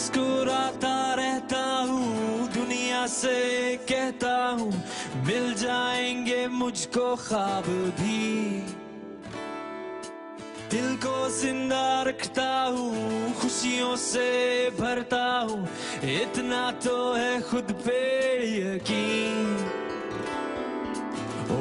मुस्कुराता रहता हूँ, दुनिया से कहता हूँ मिल जाएंगे मुझको ख्वाब भी। दिल को जिंदा रखता हूँ, खुशियों से भरता हूँ, इतना तो है खुद पे यकीन।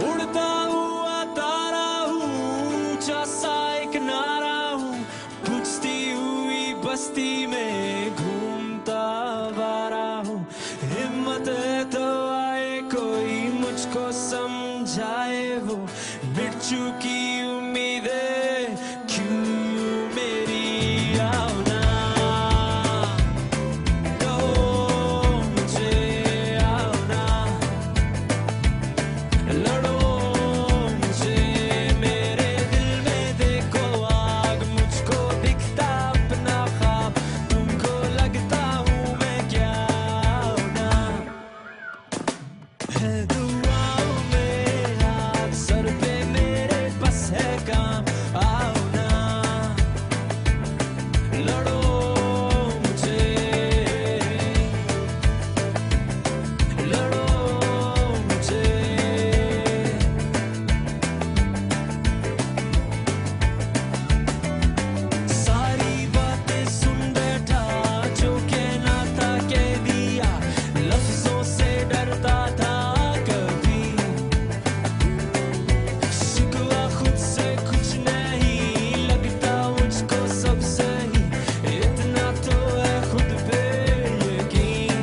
उड़ता हुआ तारा हूँ, ऊंचा सा एक नारा हूँ, बुझती हुई बस्ती में घूमता आवारा हूँ। हिम्मत है तो आए कोई मुझको समझाए, वो मिट चुकी उम्मीदें क्यों मेरी आओ ना, कहो मुझे आओ ना, लड़ो मुझे मेरे दिल में देखो आग, मुझको दिखता अपना ख्वाब, तुमको लगता हूँ मैं क्या आओ ना। है दुआओं में हाथ सर पे मेरे बस है काम, आओ ना लड़ो मुझे, लड़ो मुझे। सारी बातें सुन बैठा, जो कहना था कह दिया, लफ्जों से डरता था कभी, शिकवा खुद से कुछ नहीं, लगता मुझको सब सही, इतना तो है खुद पे यकीन।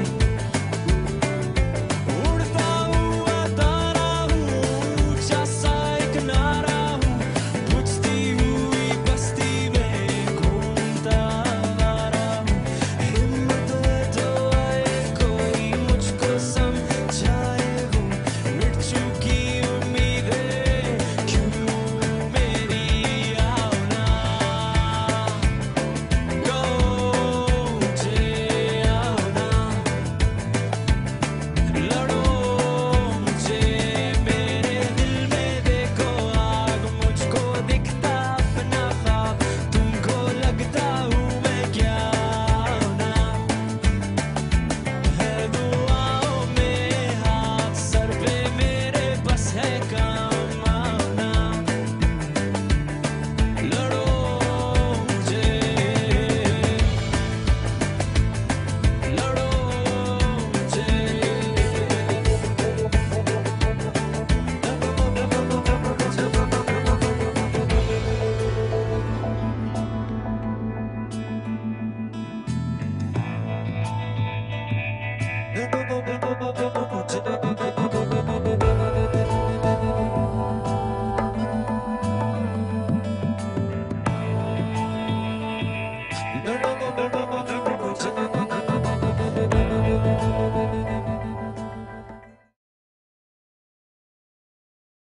उड़ता हुआ तारा हूँ, ऊंचा सा एक नारा हूँ, बुझती हुई बस्ती में घूमता आवारा हूँ। हिम्मत है तो आए कोई मुझको समझाए, वो मिट चुकी उम्मीदें क्यों मेरी आओ ना, कहो मुझे आओ ना, लड़ो मुझे मेरे दिल में देखो आग, मुझको दिखता अपना ख्वाब, तुमको लगता हूँ मैं क्या आओ ना। है दुआओं में हाथ सर पे मेरे बस है काम, आओ ना लड़ो मुझे, लड़ो मुझे।